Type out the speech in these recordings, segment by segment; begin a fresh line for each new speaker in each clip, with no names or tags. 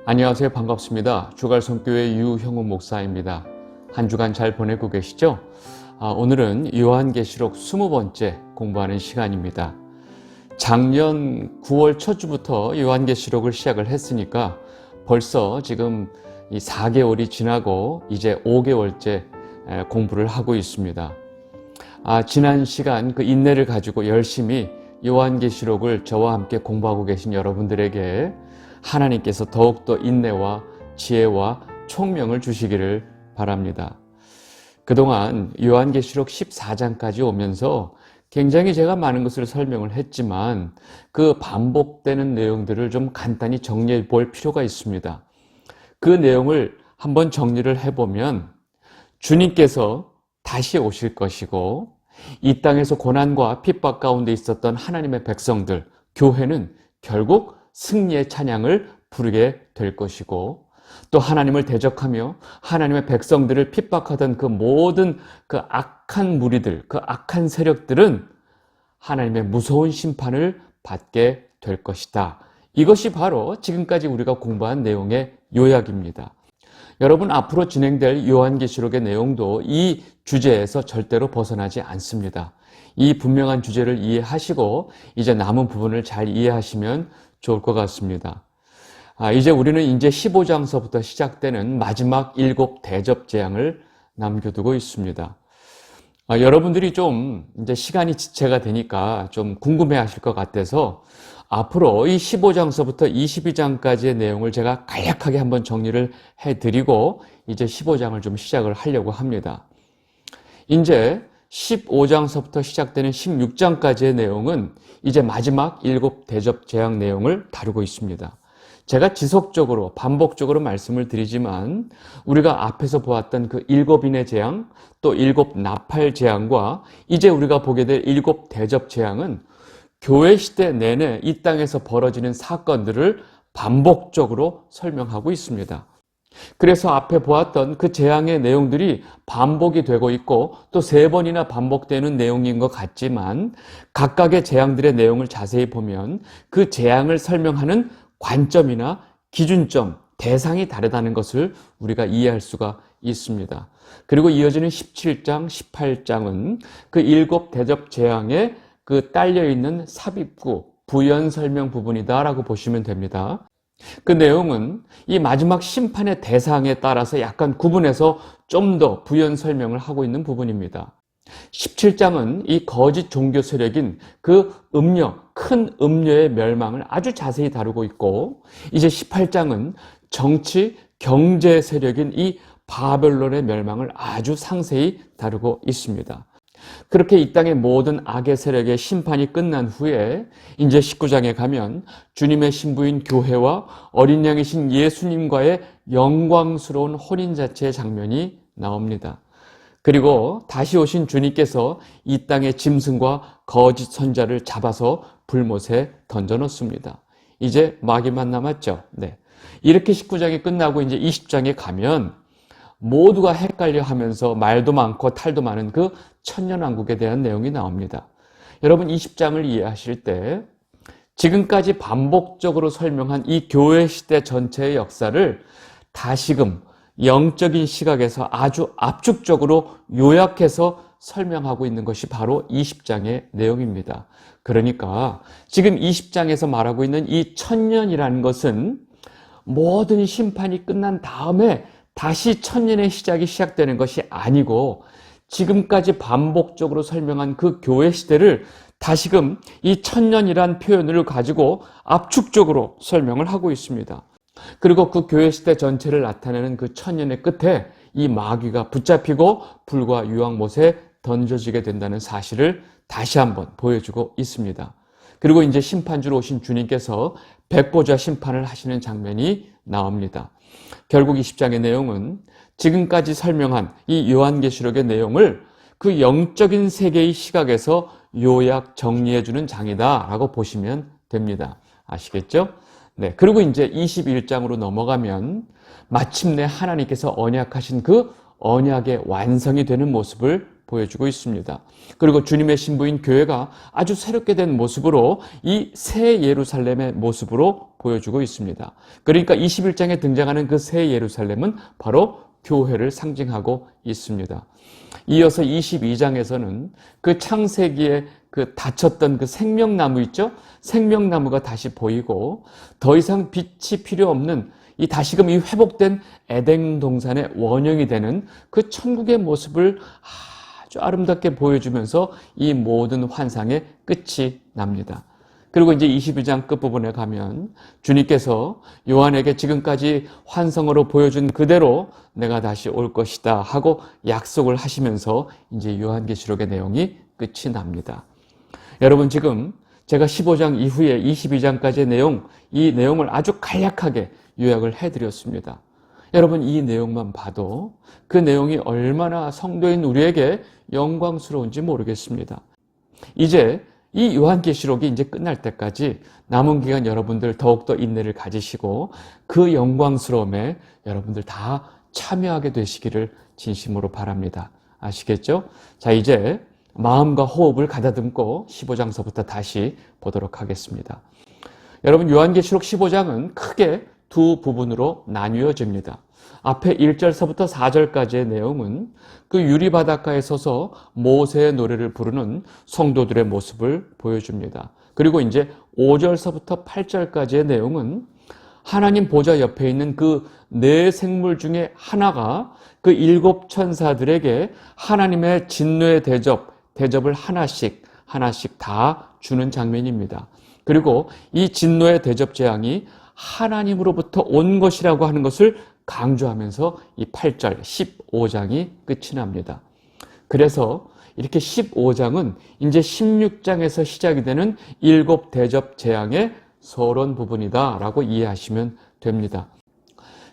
안녕하세요. 반갑습니다. 주갈성교회 유형우 목사입니다. 한 주간 잘 보내고 계시죠? 오늘은 요한계시록 20번째 공부하는 시간입니다. 작년 9월 첫 주부터 요한계시록을 시작을 했으니까 벌써 지금 이 4개월이 지나고 이제 5개월째 공부를 하고 있습니다. 지난 시간 그 인내를 가지고 열심히 요한계시록을 저와 함께 공부하고 계신 여러분들에게 하나님께서 더욱더 인내와 지혜와 총명을 주시기를 바랍니다. 그동안 요한계시록 14장까지 오면서 굉장히 제가 많은 것을 설명을 했지만 그 반복되는 내용들을 좀 간단히 정리해 볼 필요가 있습니다. 그 내용을 한번 정리를 해보면 주님께서 다시 오실 것이고 이 땅에서 고난과 핍박 가운데 있었던 하나님의 백성들, 교회는 결국 승리의 찬양을 부르게 될 것이고 또 하나님을 대적하며 하나님의 백성들을 핍박하던 그 모든 그 악한 무리들, 그 악한 세력들은 하나님의 무서운 심판을 받게 될 것이다. 이것이 바로 지금까지 우리가 공부한 내용의 요약입니다. 여러분, 앞으로 진행될 요한계시록의 내용도 이 주제에서 절대로 벗어나지 않습니다. 이 분명한 주제를 이해하시고 이제 남은 부분을 잘 이해하시면 좋을 것 같습니다. 이제 우리는 이제 15장서부터 시작되는 마지막 7 대접 재앙을 남겨두고 있습니다. 여러분들이 좀 이제 시간이 지체가 되니까 좀 궁금해 하실 것 같아서 앞으로 이 15장서부터 22장까지의 내용을 제가 간략하게 한번 정리를 해드리고 이제 15장을 좀 시작을 하려고 합니다. 이제 15장서부터 시작되는 16장까지의 내용은 이제 마지막 7 대접 재앙 내용을 다루고 있습니다. 제가 지속적으로 반복적으로 말씀을 드리지만 우리가 앞에서 보았던 그 7인의 재앙 또 7 나팔 재앙과 이제 우리가 보게 될 7 대접 재앙은 교회 시대 내내 이 땅에서 벌어지는 사건들을 반복적으로 설명하고 있습니다. 그래서 앞에 보았던 그 재앙의 내용들이 반복이 되고 있고 또 3번이나 반복되는 내용인 것 같지만 각각의 재앙들의 내용을 자세히 보면 그 재앙을 설명하는 관점이나 기준점, 대상이 다르다는 것을 우리가 이해할 수가 있습니다. 그리고 이어지는 17장, 18장은 그 7 대접 재앙에 그 딸려있는 삽입구, 부연 설명 부분이다라고 보시면 됩니다. 그 내용은 이 마지막 심판의 대상에 따라서 약간 구분해서 좀 더 부연 설명을 하고 있는 부분입니다. 17장은 이 거짓 종교 세력인 그 큰 음녀의 멸망을 아주 자세히 다루고 있고 이제 18장은 정치, 경제 세력인 이 바벨론의 멸망을 아주 상세히 다루고 있습니다. 그렇게 이 땅의 모든 악의 세력의 심판이 끝난 후에 이제 19장에 가면 주님의 신부인 교회와 어린 양이신 예수님과의 영광스러운 혼인잔치의 장면이 나옵니다. 그리고 다시 오신 주님께서 이 땅의 짐승과 거짓 선자를 잡아서 불못에 던져놓습니다. 이제 마귀만 남았죠. 네. 이렇게 19장이 끝나고 이제 20장에 가면 모두가 헷갈려 하면서 말도 많고 탈도 많은 그 천년왕국에 대한 내용이 나옵니다. 여러분 20장을 이해하실 때 지금까지 반복적으로 설명한 이 교회 시대 전체의 역사를 다시금 영적인 시각에서 아주 압축적으로 요약해서 설명하고 있는 것이 바로 20장의 내용입니다. 그러니까 지금 20장에서 말하고 있는 이 천년이라는 것은 모든 심판이 끝난 다음에 다시 천년의 시작이 시작되는 것이 아니고 지금까지 반복적으로 설명한 그 교회 시대를 다시금 이 천년이란 표현을 가지고 압축적으로 설명을 하고 있습니다. 그리고 그 교회 시대 전체를 나타내는 그 천년의 끝에 이 마귀가 붙잡히고 불과 유황못에 던져지게 된다는 사실을 다시 한번 보여주고 있습니다. 그리고 이제 심판주로 오신 주님께서 백보자 심판을 하시는 장면이 나옵니다. 결국 20장의 내용은 지금까지 설명한 이 요한계시록의 내용을 그 영적인 세계의 시각에서 요약 정리해주는 장이다라고 보시면 됩니다. 아시겠죠? 네. 그리고 이제 21장으로 넘어가면 마침내 하나님께서 언약하신 그 언약의 완성이 되는 모습을 보여주고 있습니다. 그리고 주님의 신부인 교회가 아주 새롭게 된 모습으로 이 새 예루살렘의 모습으로 보여주고 있습니다. 그러니까 21장에 등장하는 그 새 예루살렘은 바로 교회를 상징하고 있습니다. 이어서 22장에서는 그 창세기에 그 닫혔던 그 생명나무 있죠? 생명나무가 다시 보이고 더 이상 빛이 필요 없는 이 다시금 이 회복된 에덴 동산의 원형이 되는 그 천국의 모습을 아주 아름답게 보여주면서 이 모든 환상의 끝이 납니다. 그리고 이제 22장 끝부분에 가면 주님께서 요한에게 지금까지 환상으로 보여준 그대로 내가 다시 올 것이다 하고 약속을 하시면서 이제 요한계시록의 내용이 끝이 납니다. 여러분, 지금 제가 15장 이후에 22장까지의 내용, 이 내용을 아주 간략하게 요약을 해드렸습니다. 여러분, 이 내용만 봐도 그 내용이 얼마나 성도인 우리에게 영광스러운지 모르겠습니다. 이제 이 요한계시록이 이제 끝날 때까지 남은 기간 여러분들 더욱더 인내를 가지시고 그 영광스러움에 여러분들 다 참여하게 되시기를 진심으로 바랍니다. 아시겠죠? 자, 이제 마음과 호흡을 가다듬고 15장서부터 다시 보도록 하겠습니다. 여러분, 요한계시록 15장은 크게 두 부분으로 나뉘어집니다. 앞에 1절서부터 4절까지의 내용은 그 유리바닷가에 서서 모세의 노래를 부르는 성도들의 모습을 보여줍니다. 그리고 이제 5절서부터 8절까지의 내용은 하나님 보좌 옆에 있는 그 네 생물 중에 하나가 그 7 천사들에게 하나님의 진노의 대접을 하나씩 다 주는 장면입니다. 그리고 이 진노의 대접 재앙이 하나님으로부터 온 것이라고 하는 것을 강조하면서 이 8절, 15장이 끝이 납니다. 그래서 이렇게 15장은 이제 16장에서 시작이 되는 7 대접 재앙의 서론 부분이다라고 이해하시면 됩니다.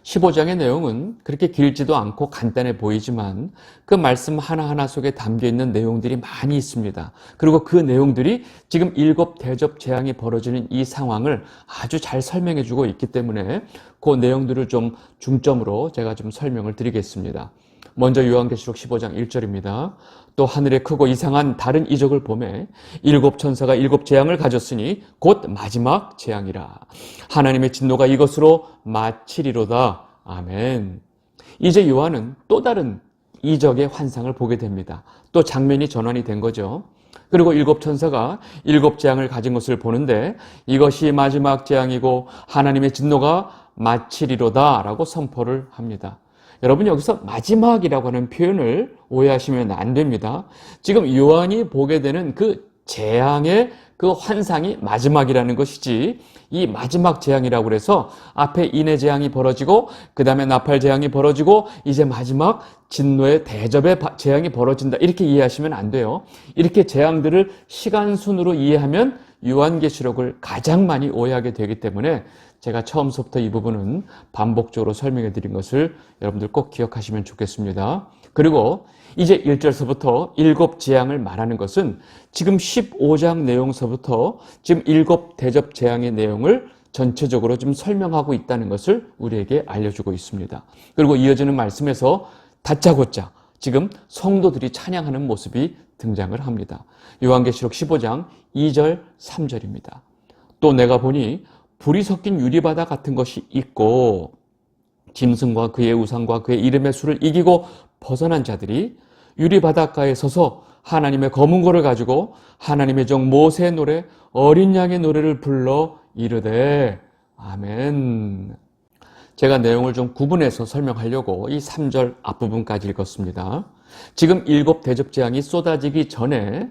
15장의 내용은 그렇게 길지도 않고 간단해 보이지만 그 말씀 하나하나 속에 담겨있는 내용들이 많이 있습니다. 그리고 그 내용들이 지금 7 대접 재앙이 벌어지는 이 상황을 아주 잘 설명해 주고 있기 때문에 그 내용들을 좀 중점으로 제가 좀 설명을 드리겠습니다. 먼저 요한계시록 15장 1절입니다. 또 하늘에 크고 이상한 다른 이적을 보매 7 천사가 7 재앙을 가졌으니 곧 마지막 재앙이라. 하나님의 진노가 이것으로 마치리로다. 아멘. 이제 요한은 또 다른 이적의 환상을 보게 됩니다. 또 장면이 전환이 된 거죠. 그리고 7 천사가 7 재앙을 가진 것을 보는데 이것이 마지막 재앙이고 하나님의 진노가 마치리로다 라고 선포를 합니다. 여러분, 여기서 마지막이라고 하는 표현을 오해하시면 안 됩니다. 지금 요한이 보게 되는 그 재앙의 그 환상이 마지막이라는 것이지, 이 마지막 재앙이라고 해서 앞에 인해 재앙이 벌어지고 그 다음에 나팔 재앙이 벌어지고 이제 마지막 진노의 대접의 재앙이 벌어진다, 이렇게 이해하시면 안 돼요. 이렇게 재앙들을 시간 순으로 이해하면 요한계시록을 가장 많이 오해하게 되기 때문에 제가 처음부터 이 부분은 반복적으로 설명해 드린 것을 여러분들 꼭 기억하시면 좋겠습니다. 그리고 이제 1절서부터 7 재앙을 말하는 것은 지금 15장 내용서부터 지금 7 대접 재앙의 내용을 전체적으로 좀 설명하고 있다는 것을 우리에게 알려주고 있습니다. 그리고 이어지는 말씀에서 다짜고짜 지금 성도들이 찬양하는 모습이 등장을 합니다. 요한계시록 15장 2절 3절입니다. 또 내가 보니 불이 섞인 유리바다 같은 것이 있고 짐승과 그의 우상과 그의 이름의 수를 이기고 벗어난 자들이 유리바닷가에 서서 하나님의 검은 고를 가지고 하나님의 종 모세의 노래 어린 양의 노래를 불러 이르되 아멘. 제가 내용을 좀 구분해서 설명하려고 이 3절 앞부분까지 읽었습니다. 지금 7 대접 재앙이 쏟아지기 전에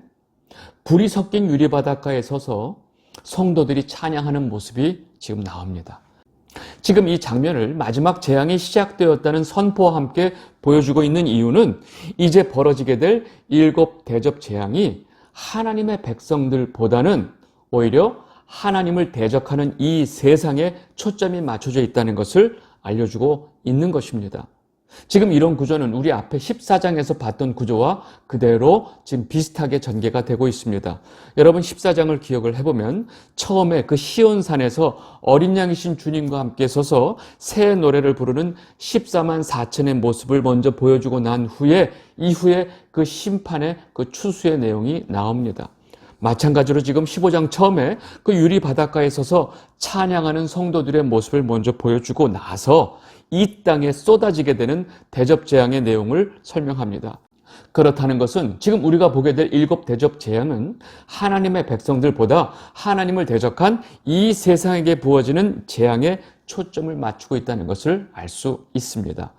불이 섞인 유리바닷가에 서서 성도들이 찬양하는 모습이 지금 나옵니다. 지금 이 장면을 마지막 재앙이 시작되었다는 선포와 함께 보여주고 있는 이유는 이제 벌어지게 될 7 대접 재앙이 하나님의 백성들보다는 오히려 하나님을 대적하는 이 세상에 초점이 맞춰져 있다는 것을 알려주고 있는 것입니다. 지금 이런 구조는 우리 앞에 14장에서 봤던 구조와 그대로 지금 비슷하게 전개가 되고 있습니다. 여러분 14장을 기억을 해보면 처음에 그 시온산에서 어린 양이신 주님과 함께 서서 새 노래를 부르는 14만 4천의 모습을 먼저 보여주고 난 후에 이후에 그 심판의 그 추수의 내용이 나옵니다. 마찬가지로 지금 15장 처음에 그 유리 바닷가에 서서 찬양하는 성도들의 모습을 먼저 보여주고 나서 이 땅에 쏟아지게 되는 대접 재앙의 내용을 설명합니다. 그렇다는 것은 지금 우리가 보게 될 7 대접 재앙은 하나님의 백성들보다 하나님을 대적한 이 세상에게 부어지는 재앙에 초점을 맞추고 있다는 것을 알 수 있습니다.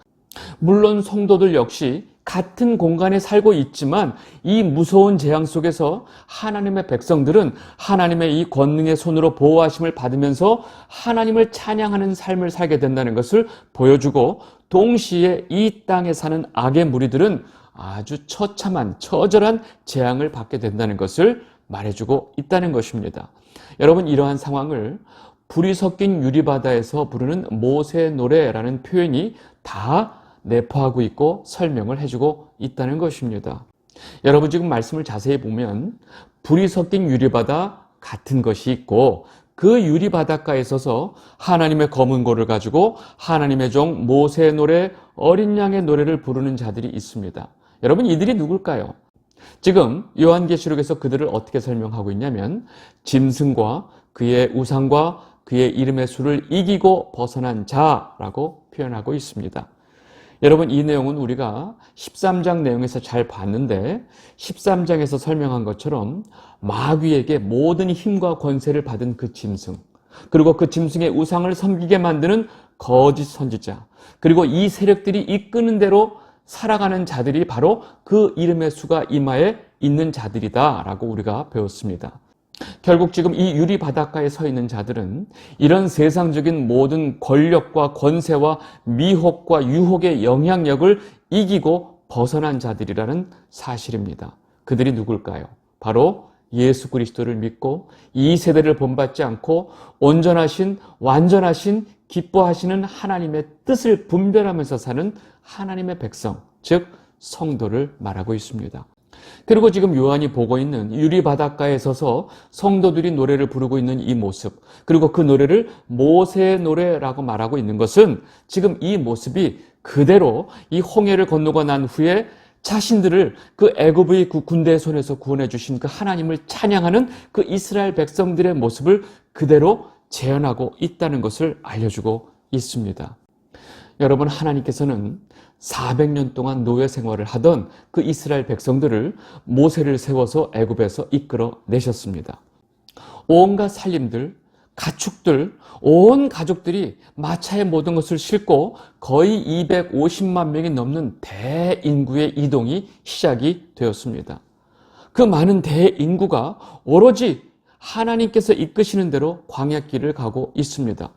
물론 성도들 역시 같은 공간에 살고 있지만 이 무서운 재앙 속에서 하나님의 백성들은 하나님의 이 권능의 손으로 보호하심을 받으면서 하나님을 찬양하는 삶을 살게 된다는 것을 보여주고, 동시에 이 땅에 사는 악의 무리들은 아주 처참한 처절한 재앙을 받게 된다는 것을 말해주고 있다는 것입니다. 여러분, 이러한 상황을 불이 섞인 유리바다에서 부르는 모세 노래라는 표현이 다 내포하고 있고 설명을 해주고 있다는 것입니다. 여러분, 지금 말씀을 자세히 보면 불이 섞인 유리바다 같은 것이 있고, 그 유리바닷가에 서서 하나님의 검은 고를 가지고 하나님의 종 모세의 노래, 어린 양의 노래를 부르는 자들이 있습니다. 여러분, 이들이 누굴까요? 지금 요한계시록에서 그들을 어떻게 설명하고 있냐면 짐승과 그의 우상과 그의 이름의 수를 이기고 벗어난 자라고 표현하고 있습니다. 여러분, 이 내용은 우리가 13장 내용에서 잘 봤는데 13장에서 설명한 것처럼 마귀에게 모든 힘과 권세를 받은 그 짐승, 그리고 그 짐승의 우상을 섬기게 만드는 거짓 선지자, 그리고 이 세력들이 이끄는 대로 살아가는 자들이 바로 그 이름의 수가 이마에 있는 자들이다라고 우리가 배웠습니다. 결국 지금 이 유리 바닷가에 서 있는 자들은 이런 세상적인 모든 권력과 권세와 미혹과 유혹의 영향력을 이기고 벗어난 자들이라는 사실입니다. 그들이 누굴까요? 바로 예수 그리스도를 믿고 이 세대를 본받지 않고 온전하신, 완전하신, 기뻐하시는 하나님의 뜻을 분별하면서 사는 하나님의 백성, 즉 성도를 말하고 있습니다. 그리고 지금 요한이 보고 있는 유리 바닷가에 서서 성도들이 노래를 부르고 있는 이 모습, 그리고 그 노래를 모세의 노래라고 말하고 있는 것은 지금 이 모습이 그대로 이 홍해를 건너고 난 후에 자신들을 그 애굽의 그 군대의 손에서 구원해 주신 그 하나님을 찬양하는 그 이스라엘 백성들의 모습을 그대로 재현하고 있다는 것을 알려주고 있습니다. 여러분, 하나님께서는 400년 동안 노예 생활을 하던 그 이스라엘 백성들을 모세를 세워서 애굽에서 이끌어 내셨습니다. 온갖 살림들, 가축들, 온 가족들이 마차의 모든 것을 싣고 거의 250만 명이 넘는 대인구의 이동이 시작이 되었습니다. 그 많은 대인구가 오로지 하나님께서 이끄시는 대로 광야길을 가고 있습니다.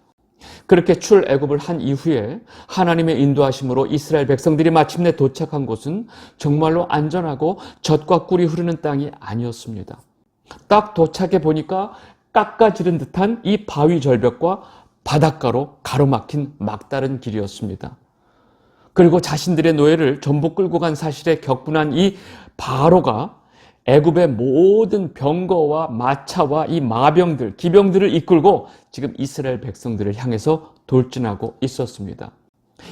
그렇게 출애굽을 한 이후에 하나님의 인도하심으로 이스라엘 백성들이 마침내 도착한 곳은 정말로 안전하고 젖과 꿀이 흐르는 땅이 아니었습니다. 딱 도착해 보니까 깎아지른 듯한 이 바위 절벽과 바닷가로 가로막힌 막다른 길이었습니다. 그리고 자신들의 노예를 전부 끌고 간 사실에 격분한 이 바로가 애굽의 모든 병거와 마차와 이 마병들, 기병들을 이끌고 지금 이스라엘 백성들을 향해서 돌진하고 있었습니다.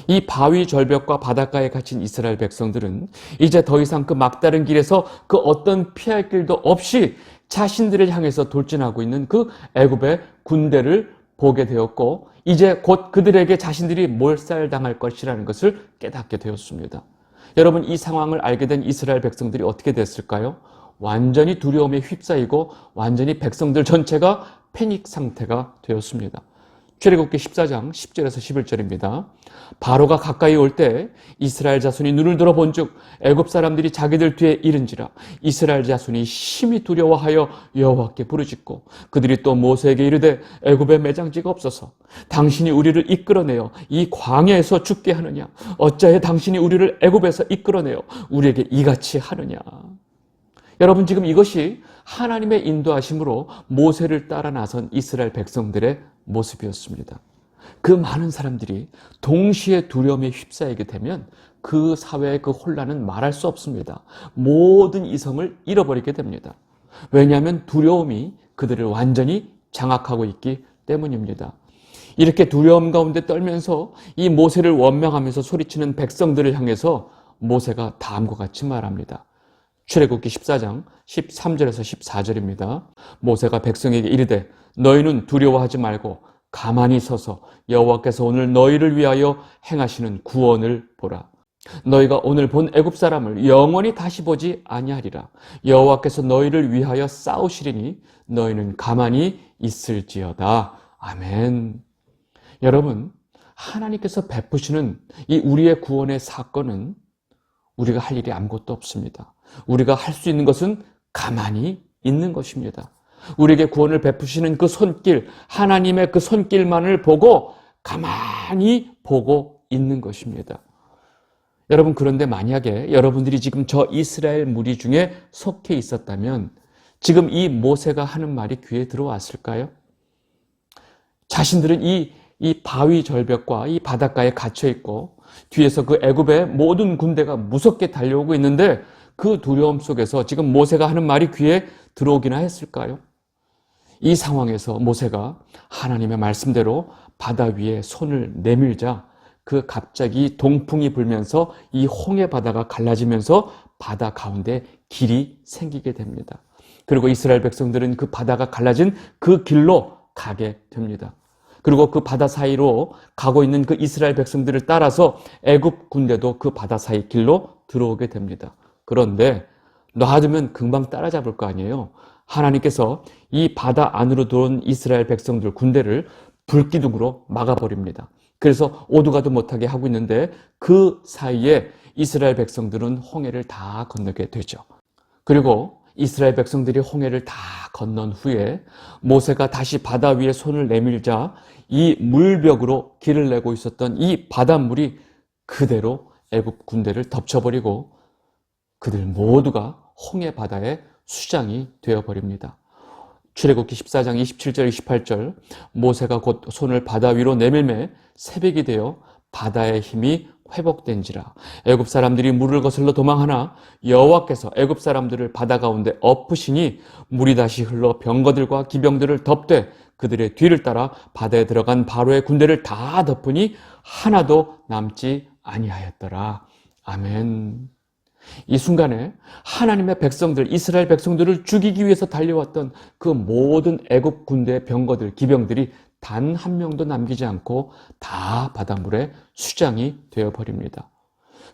이 바위 절벽과 바닷가에 갇힌 이스라엘 백성들은 이제 더 이상 그 막다른 길에서 그 어떤 피할 길도 없이 자신들을 향해서 돌진하고 있는 그 애굽의 군대를 보게 되었고, 이제 곧 그들에게 자신들이 몰살당할 것이라는 것을 깨닫게 되었습니다. 여러분, 이 상황을 알게 된 이스라엘 백성들이 어떻게 됐을까요? 완전히 두려움에 휩싸이고 완전히 백성들 전체가 패닉 상태가 되었습니다. 출애굽기 14장 10절에서 11절입니다. 바로가 가까이 올 때 이스라엘 자손이 눈을 들어 본즉 애굽 사람들이 자기들 뒤에 이른지라. 이스라엘 자손이 심히 두려워하여 여호와께 부르짖고 그들이 또 모세에게 이르되 애굽에 매장지가 없어서 당신이 우리를 이끌어내어 이 광야에서 죽게 하느냐? 어찌하여 당신이 우리를 애굽에서 이끌어내어 우리에게 이같이 하느냐? 여러분, 지금 이것이 하나님의 인도하심으로 모세를 따라 나선 이스라엘 백성들의 모습이었습니다. 그 많은 사람들이 동시에 두려움에 휩싸이게 되면 그 사회의 그 혼란은 말할 수 없습니다. 모든 이성을 잃어버리게 됩니다. 왜냐하면 두려움이 그들을 완전히 장악하고 있기 때문입니다. 이렇게 두려움 가운데 떨면서 이 모세를 원망하면서 소리치는 백성들을 향해서 모세가 다음과 같이 말합니다. 출애굽기 14장 13절에서 14절입니다. 모세가 백성에게 이르되 너희는 두려워하지 말고 가만히 서서 여호와께서 오늘 너희를 위하여 행하시는 구원을 보라. 너희가 오늘 본 애굽 사람을 영원히 다시 보지 아니하리라. 여호와께서 너희를 위하여 싸우시리니 너희는 가만히 있을지어다. 아멘. 여러분, 하나님께서 베푸시는 이 우리의 구원의 사건은 우리가 할 일이 아무것도 없습니다. 우리가 할 수 있는 것은 가만히 있는 것입니다. 우리에게 구원을 베푸시는 그 손길, 하나님의 그 손길만을 보고 가만히 보고 있는 것입니다. 여러분, 그런데 만약에 여러분들이 지금 저 이스라엘 무리 중에 속해 있었다면 지금 이 모세가 하는 말이 귀에 들어왔을까요? 자신들은 이 바위 절벽과 이 바닷가에 갇혀 있고 뒤에서 그 애굽의 모든 군대가 무섭게 달려오고 있는데 그 두려움 속에서 지금 모세가 하는 말이 귀에 들어오기나 했을까요? 이 상황에서 모세가 하나님의 말씀대로 바다 위에 손을 내밀자 그 갑자기 동풍이 불면서 이 홍해 바다가 갈라지면서 바다 가운데 길이 생기게 됩니다. 그리고 이스라엘 백성들은 그 바다가 갈라진 그 길로 가게 됩니다. 그리고 그 바다 사이로 가고 있는 그 이스라엘 백성들을 따라서 애굽 군대도 그 바다 사이 길로 들어오게 됩니다. 그런데 놔두면 금방 따라잡을 거 아니에요. 하나님께서 이 바다 안으로 들어온 이스라엘 백성들 군대를 불기둥으로 막아버립니다. 그래서 오도가도 못하게 하고 있는데 그 사이에 이스라엘 백성들은 홍해를 다 건너게 되죠. 그리고 이스라엘 백성들이 홍해를 다 건넌 후에 모세가 다시 바다 위에 손을 내밀자 이 물벽으로 길을 내고 있었던 이 바닷물이 그대로 애굽 군대를 덮쳐버리고 그들 모두가 홍해 바다의 수장이 되어버립니다. 출애굽기 14장 27절 28절 모세가 곧 손을 바다 위로 내밀매 새벽이 되어 바다의 힘이 회복된지라. 애굽 사람들이 물을 거슬러 도망하나 여호와께서 애굽 사람들을 바다 가운데 엎으시니 물이 다시 흘러 병거들과 기병들을 덮되 그들의 뒤를 따라 바다에 들어간 바로의 군대를 다 덮으니 하나도 남지 아니하였더라. 아멘. 이 순간에 하나님의 백성들, 이스라엘 백성들을 죽이기 위해서 달려왔던 그 모든 애굽 군대의 병거들, 기병들이 단 한 명도 남기지 않고 다 바닷물에 수장이 되어버립니다.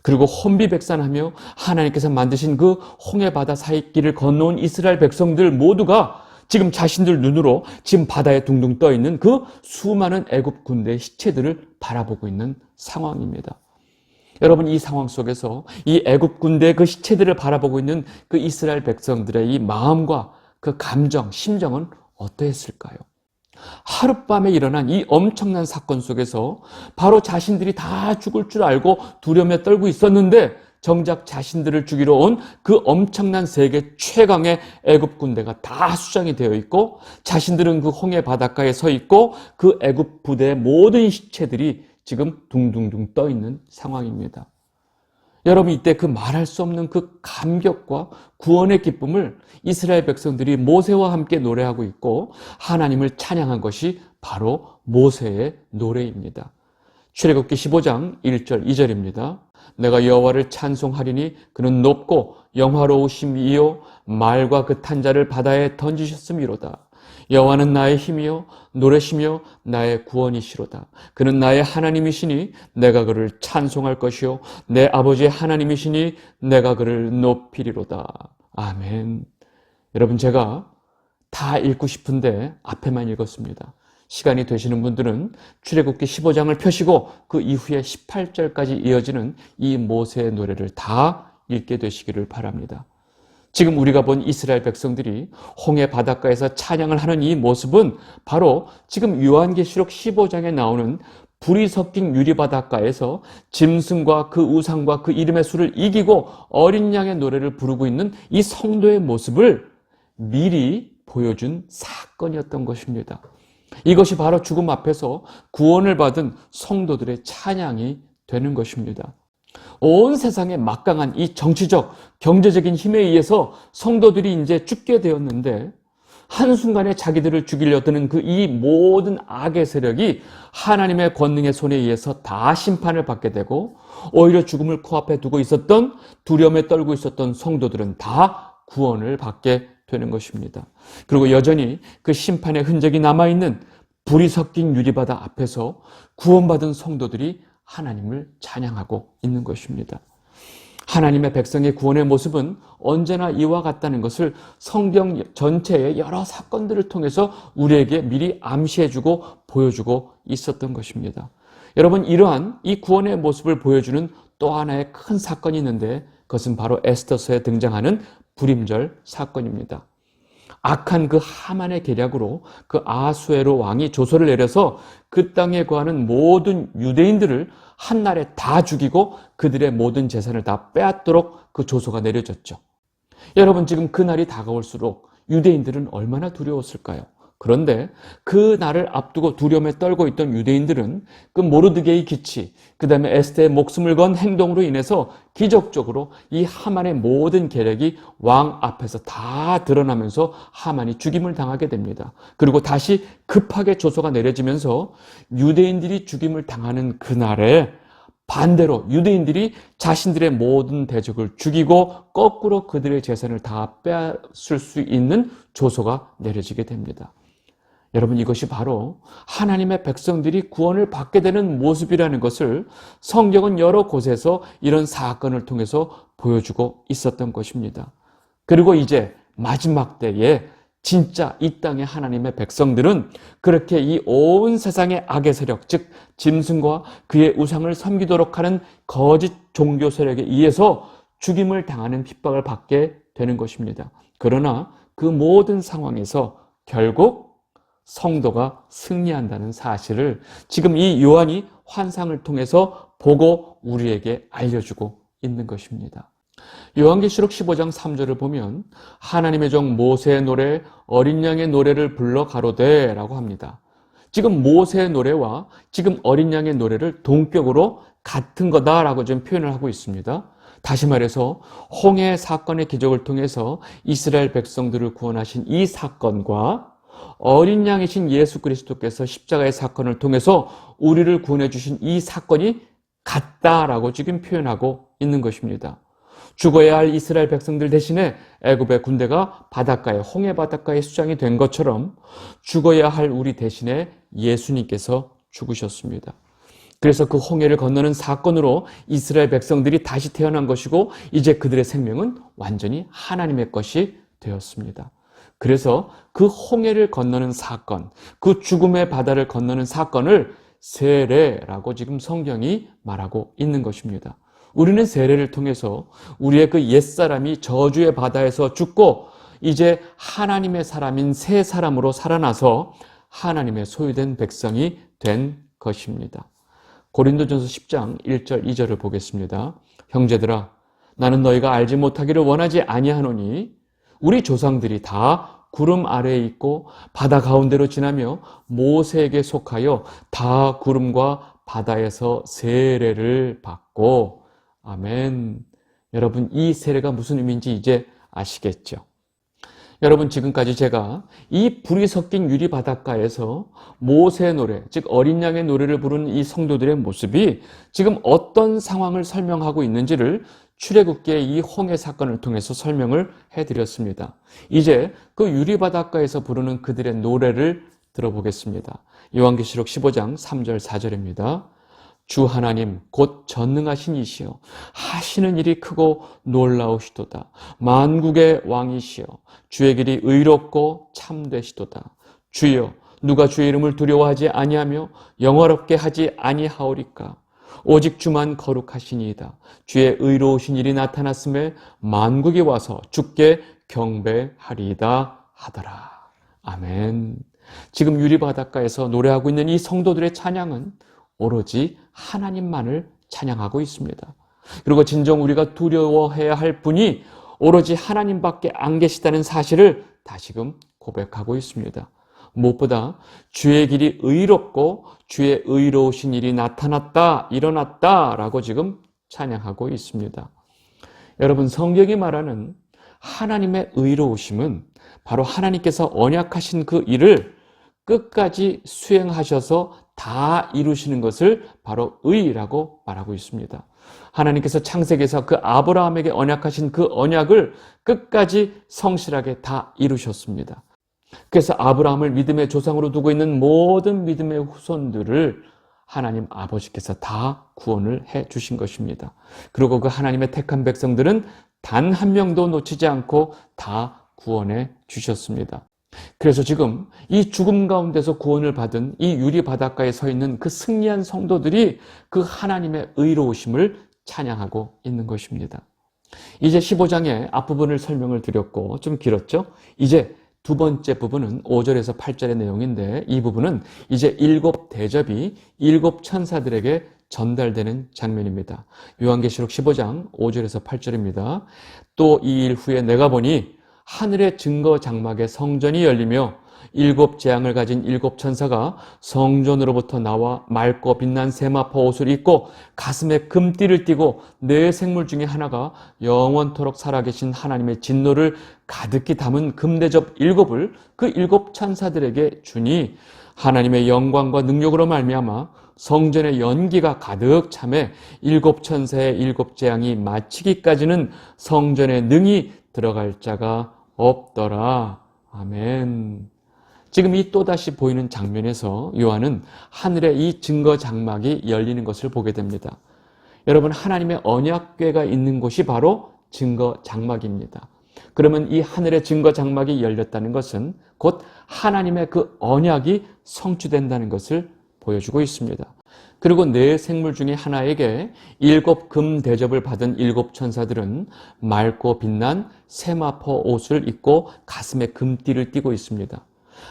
그리고 혼비백산하며 하나님께서 만드신 그 홍해 바다 사이 길을 건너온 이스라엘 백성들 모두가 지금 자신들 눈으로 지금 바다에 둥둥 떠있는 그 수많은 애굽 군대의 시체들을 바라보고 있는 상황입니다. 여러분, 이 상황 속에서 이 애굽 군대의 그 시체들을 바라보고 있는 그 이스라엘 백성들의 이 마음과 그 감정, 심정은 어떠했을까요? 하룻밤에 일어난 이 엄청난 사건 속에서 바로 자신들이 다 죽을 줄 알고 두려움에 떨고 있었는데 정작 자신들을 죽이러 온 그 엄청난 세계 최강의 애굽 군대가 다 수장이 되어 있고 자신들은 그 홍해 바닷가에 서 있고 그 애굽 부대의 모든 시체들이 지금 둥둥둥 떠 있는 상황입니다. 여러분, 이때 그 말할 수 없는 그 감격과 구원의 기쁨을 이스라엘 백성들이 모세와 함께 노래하고 있고 하나님을 찬양한 것이 바로 모세의 노래입니다. 출애굽기 15장 1절 2절입니다. 내가 여호와를 찬송하리니 그는 높고 영화로우심이요 말과 그 탄자를 바다에 던지셨음이로다. 여호와는 나의 힘이요 노래시며 나의 구원이시로다. 그는 나의 하나님이시니 내가 그를 찬송할 것이요 내 아버지의 하나님이시니 내가 그를 높이리로다. 아멘. 여러분, 제가 다 읽고 싶은데 앞에만 읽었습니다. 시간이 되시는 분들은 출애굽기 15장을 펴시고 그 이후에 18절까지 이어지는 이 모세의 노래를 다 읽게 되시기를 바랍니다. 지금 우리가 본 이스라엘 백성들이 홍해 바닷가에서 찬양을 하는 이 모습은 바로 지금 요한계시록 15장에 나오는 불이 섞인 유리바닷가에서 짐승과 그 우상과 그 이름의 수를 이기고 어린 양의 노래를 부르고 있는 이 성도의 모습을 미리 보여준 사건이었던 것입니다. 이것이 바로 죽음 앞에서 구원을 받은 성도들의 찬양이 되는 것입니다. 온 세상의 막강한 이 정치적, 경제적인 힘에 의해서 성도들이 이제 죽게 되었는데 한순간에 자기들을 죽이려 드는 그 이 모든 악의 세력이 하나님의 권능의 손에 의해서 다 심판을 받게 되고 오히려 죽음을 코앞에 두고 있었던 두려움에 떨고 있었던 성도들은 다 구원을 받게 되는 것입니다. 그리고 여전히 그 심판의 흔적이 남아있는 불이 섞인 유리바다 앞에서 구원받은 성도들이 하나님을 찬양하고 있는 것입니다. 하나님의 백성의 구원의 모습은 언제나 이와 같다는 것을 성경 전체의 여러 사건들을 통해서 우리에게 미리 암시해주고 보여주고 있었던 것입니다. 여러분, 이러한 이 구원의 모습을 보여주는 또 하나의 큰 사건이 있는데 그것은 바로 에스더서에 등장하는 불임절 사건입니다. 악한 그 하만의 계략으로 그 아수에로 왕이 조서를 내려서 그 땅에 거하는 모든 유대인들을 한날에 다 죽이고 그들의 모든 재산을 다 빼앗도록 그 조서가 내려졌죠. 여러분, 지금 그 날이 다가올수록 유대인들은 얼마나 두려웠을까요? 그런데 그 날을 앞두고 두려움에 떨고 있던 유대인들은 그 모르드게의 기치, 그 다음에 에스더의 목숨을 건 행동으로 인해서 기적적으로 이 하만의 모든 계략이 왕 앞에서 다 드러나면서 하만이 죽임을 당하게 됩니다. 그리고 다시 급하게 조서가 내려지면서 유대인들이 죽임을 당하는 그날에 반대로 유대인들이 자신들의 모든 대적을 죽이고 거꾸로 그들의 재산을 다 빼앗을 수 있는 조서가 내려지게 됩니다. 여러분, 이것이 바로 하나님의 백성들이 구원을 받게 되는 모습이라는 것을 성경은 여러 곳에서 이런 사건을 통해서 보여주고 있었던 것입니다. 그리고 이제 마지막 때에 진짜 이 땅의 하나님의 백성들은 그렇게 이 온 세상의 악의 세력, 즉 짐승과 그의 우상을 섬기도록 하는 거짓 종교 세력에 의해서 죽임을 당하는 핍박을 받게 되는 것입니다. 그러나 그 모든 상황에서 결국 성도가 승리한다는 사실을 지금 이 요한이 환상을 통해서 보고 우리에게 알려주고 있는 것입니다. 요한계시록 15장 3절을 보면 하나님의 종 모세의 노래, 어린 양의 노래를 불러 가로되 라고 합니다. 지금 모세의 노래와 지금 어린 양의 노래를 동격으로 같은 거다라고 좀 표현을 하고 있습니다. 다시 말해서 홍해 사건의 기적을 통해서 이스라엘 백성들을 구원하신 이 사건과 어린 양이신 예수 그리스도께서 십자가의 사건을 통해서 우리를 구원해 주신 이 사건이 같다라고 지금 표현하고 있는 것입니다. 죽어야 할 이스라엘 백성들 대신에 애굽의 군대가 바닷가에 홍해 바닷가에 수장이 된 것처럼 죽어야 할 우리 대신에 예수님께서 죽으셨습니다. 그래서 그 홍해를 건너는 사건으로 이스라엘 백성들이 다시 태어난 것이고 이제 그들의 생명은 완전히 하나님의 것이 되었습니다. 그래서 그 홍해를 건너는 사건, 그 죽음의 바다를 건너는 사건을 세례라고 지금 성경이 말하고 있는 것입니다. 우리는 세례를 통해서 우리의 그 옛사람이 저주의 바다에서 죽고 이제 하나님의 사람인 새 사람으로 살아나서 하나님의 소유된 백성이 된 것입니다. 고린도전서 10장 1절 2절을 보겠습니다. 형제들아, 나는 너희가 알지 못하기를 원하지 아니하노니 우리 조상들이 다 구름 아래에 있고 바다 가운데로 지나며 모세에게 속하여 다 구름과 바다에서 세례를 받고. 아멘. 여러분, 이 세례가 무슨 의미인지 이제 아시겠죠? 여러분, 지금까지 제가 이 불이 섞인 유리 바닷가에서 모세의 노래, 즉 어린 양의 노래를 부르는 이 성도들의 모습이 지금 어떤 상황을 설명하고 있는지를 출애굽기의 이 홍해 사건을 통해서 설명을 해드렸습니다. 이제 그 유리 바닷가에서 부르는 그들의 노래를 들어보겠습니다. 요한계시록 15장 3절 4절입니다. 주 하나님 곧 전능하신 이시여 하시는 일이 크고 놀라우시도다. 만국의 왕이시여 주의 길이 의롭고 참되시도다. 주여 누가 주의 이름을 두려워하지 아니하며 영화롭게 하지 아니하오리까. 오직 주만 거룩하시니이다. 주의 의로우신 일이 나타났음에 만국이 와서 주께 경배하리이다 하더라. 아멘. 지금 유리바닷가에서 노래하고 있는 이 성도들의 찬양은 오로지 하나님만을 찬양하고 있습니다. 그리고 진정 우리가 두려워해야 할 분이 오로지 하나님밖에 안 계시다는 사실을 다시금 고백하고 있습니다. 무엇보다 주의 길이 의롭고 주의 의로우신 일이 나타났다, 일어났다 라고 지금 찬양하고 있습니다. 여러분, 성경이 말하는 하나님의 의로우심은 바로 하나님께서 언약하신 그 일을 끝까지 수행하셔서 다 이루시는 것을 바로 의라고 말하고 있습니다. 하나님께서 창세기에서 그 아브라함에게 언약하신 그 언약을 끝까지 성실하게 다 이루셨습니다. 그래서 아브라함을 믿음의 조상으로 두고 있는 모든 믿음의 후손들을 하나님 아버지께서 다 구원을 해 주신 것입니다. 그리고 그 하나님의 택한 백성들은 단 한 명도 놓치지 않고 다 구원해 주셨습니다. 그래서 지금 이 죽음 가운데서 구원을 받은 이 유리 바닷가에 서 있는 그 승리한 성도들이 그 하나님의 의로우심을 찬양하고 있는 것입니다. 이제 15장의 앞부분을 설명을 드렸고 좀 길었죠? 이제 두 번째 부분은 5절에서 8절의 내용인데, 이 부분은 이제 7 대접이 7 천사들에게 전달되는 장면입니다. 요한계시록 15장 5절에서 8절입니다. 또 이 일 후에 내가 보니 하늘의 증거 장막의 성전이 열리며 7 재앙을 가진 7 천사가 성전으로부터 나와 맑고 빛난 세마포 옷을 입고 가슴에 금띠를 띠고 네 생물 중에 하나가 영원토록 살아계신 하나님의 진노를 가득히 담은 금대접 7을 그 7 천사들에게 주니, 하나님의 영광과 능력으로 말미암아 성전의 연기가 가득 차매 7 천사의 7 재앙이 마치기까지는 성전에 능히 들어갈 자가 없더라. 아멘. 지금 이 또다시 보이는 장면에서 요한은 하늘의 이 증거 장막이 열리는 것을 보게 됩니다. 여러분, 하나님의 언약궤가 있는 곳이 바로 증거 장막입니다. 그러면 이 하늘의 증거 장막이 열렸다는 것은 곧 하나님의 그 언약이 성취된다는 것을 보여주고 있습니다. 그리고 네 생물 중에 하나에게 7 금 대접을 받은 7 천사들은 맑고 빛난 세마포 옷을 입고 가슴에 금띠를 띠고 있습니다.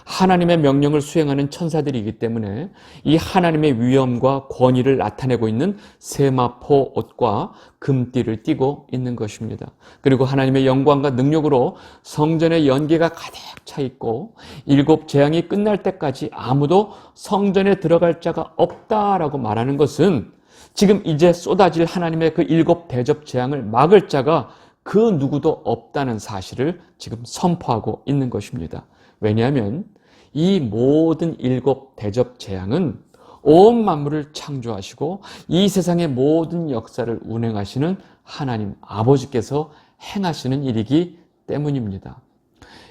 하나님의 명령을 수행하는 천사들이기 때문에 이 하나님의 위엄과 권위를 나타내고 있는 세마포 옷과 금띠를 띠고 있는 것입니다. 그리고 하나님의 영광과 능력으로 성전의 연기가 가득 차 있고 7 재앙이 끝날 때까지 아무도 성전에 들어갈 자가 없다라고 말하는 것은 지금 이제 쏟아질 하나님의 그 7 대접 재앙을 막을 자가 그 누구도 없다는 사실을 지금 선포하고 있는 것입니다. 왜냐하면 이 모든 7 대접 재앙은 온 만물을 창조하시고 이 세상의 모든 역사를 운행하시는 하나님 아버지께서 행하시는 일이기 때문입니다.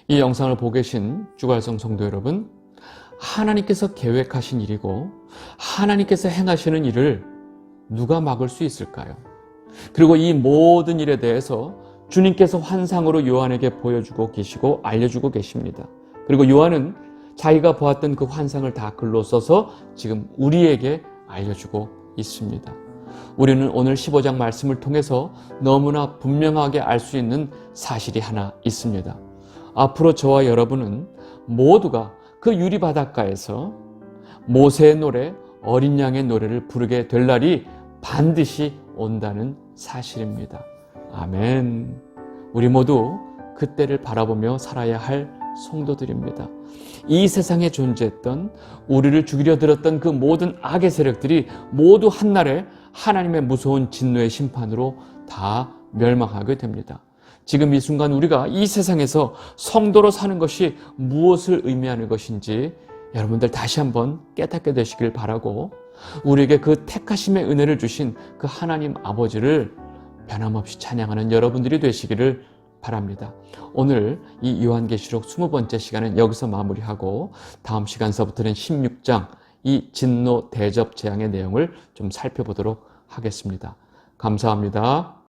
이 영상을 보고 계신 주갈성 성도 여러분, 하나님께서 계획하신 일이고 하나님께서 행하시는 일을 누가 막을 수 있을까요? 그리고 이 모든 일에 대해서 주님께서 환상으로 요한에게 보여주고 계시고 알려주고 계십니다. 그리고 요한은 자기가 보았던 그 환상을 다 글로 써서 지금 우리에게 알려주고 있습니다. 우리는 오늘 15장 말씀을 통해서 너무나 분명하게 알 수 있는 사실이 하나 있습니다. 앞으로 저와 여러분은 모두가 그 유리 바닷가에서 모세의 노래, 어린 양의 노래를 부르게 될 날이 반드시 온다는 사실입니다. 아멘. 우리 모두 그때를 바라보며 살아야 할 성도들입니다. 이 세상에 존재했던, 우리를 죽이려 들었던 그 모든 악의 세력들이 모두 한날에 하나님의 무서운 진노의 심판으로 다 멸망하게 됩니다. 지금 이 순간 우리가 이 세상에서 성도로 사는 것이 무엇을 의미하는 것인지 여러분들 다시 한번 깨닫게 되시길 바라고, 우리에게 그 택하심의 은혜를 주신 그 하나님 아버지를 변함없이 찬양하는 여러분들이 되시기를 바랍니다. 오늘 이 요한계시록 20번째 시간은 여기서 마무리하고 다음 시간서부터는 16장 이 진노 대접 재앙의 내용을 좀 살펴보도록 하겠습니다. 감사합니다.